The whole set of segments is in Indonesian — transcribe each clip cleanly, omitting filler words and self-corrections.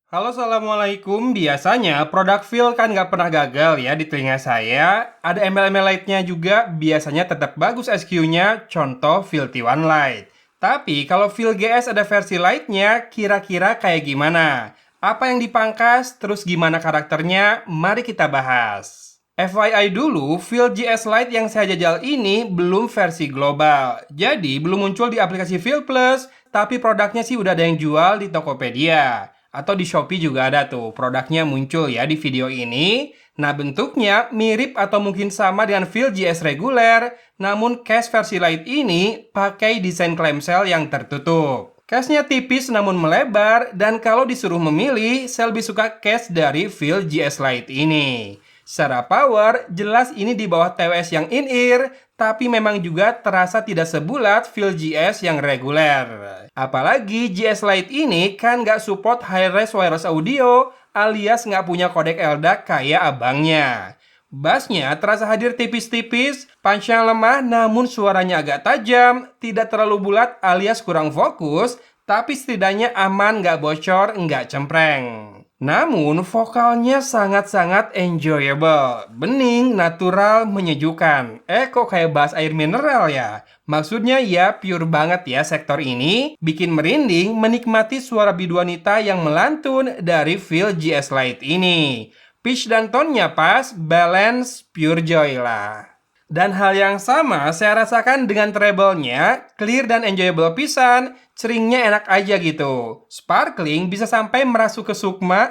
Halo, Assalamualaikum. Biasanya produk feel kan nggak pernah gagal ya di telinga saya. Ada embel-embel Lite-nya juga, biasanya tetap bagus SQ-nya, contoh feel T1 Lite. Tapi kalau feel GS ada versi Lite-nya, kira-kira kayak gimana? Apa yang dipangkas, terus gimana karakternya? Mari kita bahas. FYI dulu, Feel GS Lite yang saya jajal ini belum versi global. Jadi belum muncul di aplikasi Feel Plus, tapi produknya sih udah ada yang jual di Tokopedia. Atau di Shopee juga ada tuh, produknya muncul ya di video ini. Nah, bentuknya mirip atau mungkin sama dengan Feel GS reguler, namun case versi Lite ini pakai desain clamshell yang tertutup. Case-nya tipis namun melebar, dan kalau disuruh memilih, saya lebih suka case dari Feel GS Lite ini. Secara power, jelas ini di bawah TWS yang in-ear, tapi memang juga terasa tidak sebulat feel GS yang reguler. Apalagi GS Lite ini kan nggak support high-res wireless audio, alias nggak punya kodek LDAC kayak abangnya. Bassnya terasa hadir tipis-tipis, punch-nya lemah namun suaranya agak tajam, tidak terlalu bulat alias kurang fokus, tapi setidaknya aman, nggak bocor, nggak cempreng. Namun, vokalnya sangat-sangat enjoyable. Bening, natural, menyejukkan. Kok kayak bass air mineral ya? Maksudnya ya pure banget ya sektor ini. Bikin merinding menikmati suara bidu wanita yang melantun dari Feel GS Lite ini. Pitch dan tone-nya pas, balance, pure joy lah. Dan hal yang sama saya rasakan dengan treble-nya, clear dan enjoyable pisan, ceringnya enak aja gitu. Sparkling bisa sampai merasuk ke sukma,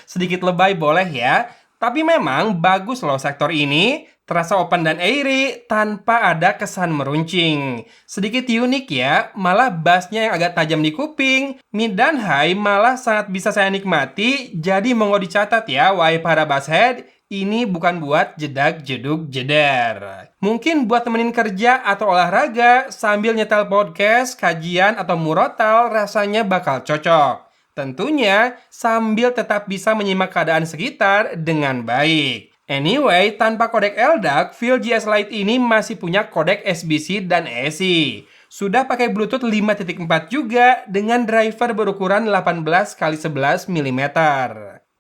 sedikit lebay boleh ya. Tapi memang bagus loh sektor ini, terasa open dan airy tanpa ada kesan meruncing. Sedikit unik ya, malah bassnya yang agak tajam di kuping, mid dan high malah sangat bisa saya nikmati, jadi monggo dicatat ya wahai para basshead, ini bukan buat jedak jeduk jeder. Mungkin buat temenin kerja atau olahraga sambil nyetel podcast, kajian, atau murotal rasanya bakal cocok. Tentunya sambil tetap bisa menyimak keadaan sekitar dengan baik. Anyway, tanpa kodek LDAC, Feel GS Lite ini masih punya kodek SBC dan ESI. Sudah pakai Bluetooth 5.4 juga dengan driver berukuran 18x11 mm.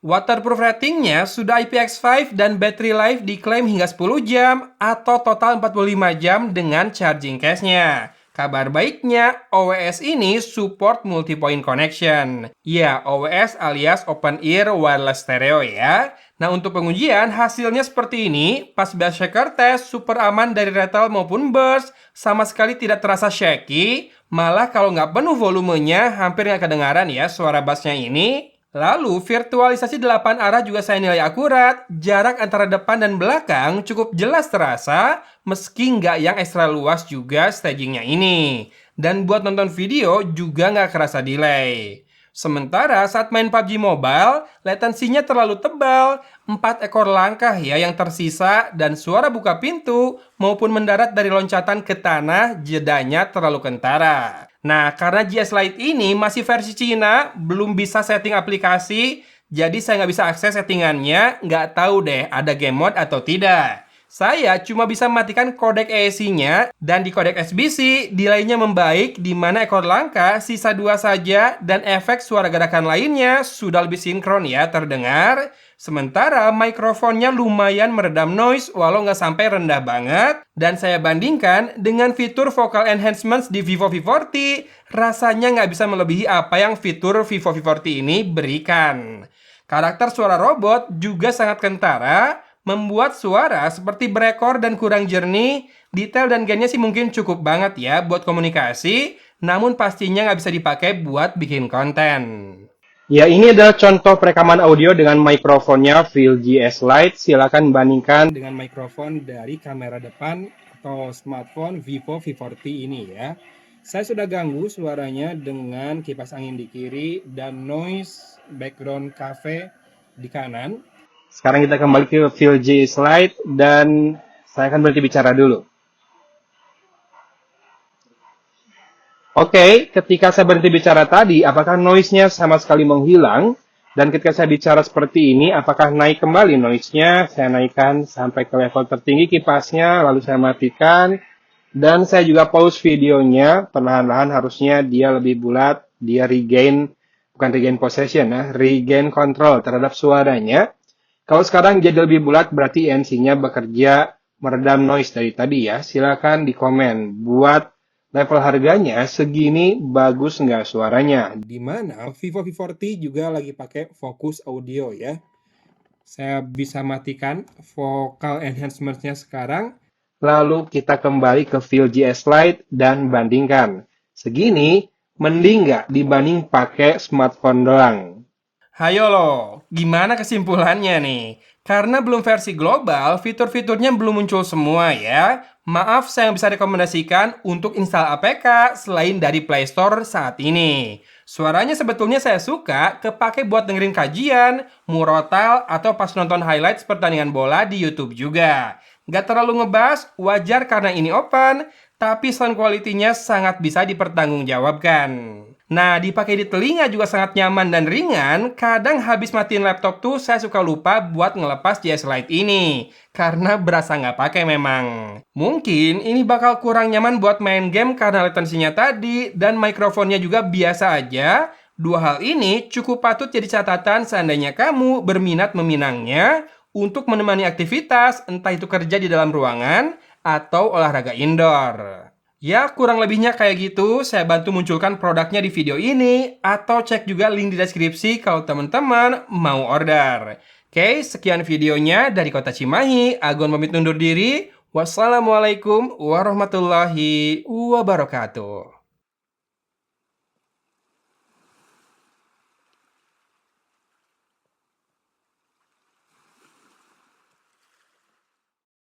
Waterproof ratingnya sudah IPX5 dan battery life diklaim hingga 10 jam atau total 45 jam dengan charging case-nya. Kabar baiknya, OWS ini support multi-point connection. Ya, OWS alias Open Ear Wireless Stereo ya. Nah, untuk pengujian hasilnya seperti ini. Pas bass shaker test, super aman dari rattle maupun burst. Sama sekali tidak terasa shaky. Malah kalau nggak penuh volumenya, hampir nggak kedengaran ya suara bassnya ini. Lalu, virtualisasi 8 arah juga saya nilai akurat, jarak antara depan dan belakang cukup jelas terasa, meski nggak yang ekstra luas juga stagingnya ini. Dan buat nonton video juga nggak kerasa delay. Sementara saat main PUBG Mobile, latensinya terlalu tebal, 4 ekor langkah ya yang tersisa, dan suara buka pintu maupun mendarat dari loncatan ke tanah jedanya terlalu kentara. Nah, karena GS Lite ini masih versi Cina, belum bisa setting aplikasi, jadi saya nggak bisa akses settingannya, nggak tahu deh ada game mode atau tidak. Saya cuma bisa matikan kodek ESC-nya, dan di kodek SBC, delaynya membaik, di mana ekor langka sisa 2 saja, dan efek suara gerakan lainnya sudah lebih sinkron ya terdengar. Sementara mikrofonnya lumayan meredam noise walau nggak sampai rendah banget. Dan saya bandingkan dengan fitur vocal enhancements di Vivo V40, rasanya nggak bisa melebihi apa yang fitur Vivo V40 ini berikan. Karakter suara robot juga sangat kentara, membuat suara seperti berekor dan kurang jernih. Detail dan gainnya sih mungkin cukup banget ya buat komunikasi, namun pastinya nggak bisa dipakai buat bikin konten. Ya, ini adalah contoh perekaman audio dengan mikrofonnya Feel GS Lite. Silakan bandingkan dengan mikrofon dari kamera depan atau smartphone Vivo V40 ini ya. Saya sudah ganggu suaranya dengan kipas angin di kiri dan noise background cafe di kanan. Sekarang kita kembali ke Feel GS Lite dan saya akan berhenti bicara dulu. Oke, ketika saya berhenti bicara tadi, apakah noise-nya sama sekali menghilang? Dan ketika saya bicara seperti ini, apakah naik kembali noise-nya? Saya naikkan sampai ke level tertinggi kipasnya, lalu saya matikan. Dan saya juga pause videonya, perlahan-lahan harusnya dia lebih bulat, dia regain bukan regain possession ya, regain control terhadap suaranya. Kalau sekarang jadi lebih bulat berarti ENC-nya bekerja meredam noise dari tadi ya. Silakan di komen buat level harganya segini bagus nggak suaranya. Dimana Vivo V40 juga lagi pakai Focus Audio ya. Saya bisa matikan vocal enhancement-nya sekarang. Lalu kita kembali ke Feel GS Lite dan bandingkan. Segini mending nggak dibanding pakai smartphone doang? Hayo loh, gimana kesimpulannya nih? Karena belum versi global, fitur-fiturnya belum muncul semua ya. Maaf, saya bisa rekomendasikan untuk install APK selain dari Play Store saat ini. Suaranya sebetulnya saya suka, kepake buat dengerin kajian, murotal, atau pas nonton highlights pertandingan bola di YouTube juga. Nggak terlalu ngebas, wajar karena ini open, tapi sound quality-nya sangat bisa dipertanggungjawabkan. Nah, dipakai di telinga juga sangat nyaman dan ringan. Kadang habis matiin laptop tuh saya suka lupa buat ngelepas GS Lite ini. Karena berasa nggak pakai memang. Mungkin ini bakal kurang nyaman buat main game karena latensinya tadi. Dan mikrofonnya juga biasa aja. Dua hal ini cukup patut jadi catatan seandainya kamu berminat meminangnya untuk menemani aktivitas, entah itu kerja di dalam ruangan atau olahraga indoor. Ya, kurang lebihnya kayak gitu. Saya bantu munculkan produknya di video ini, atau cek juga link di deskripsi kalau teman-teman mau order. Oke, sekian videonya dari Kota Cimahi. Agon pamit undur diri. Wassalamualaikum warahmatullahi wabarakatuh.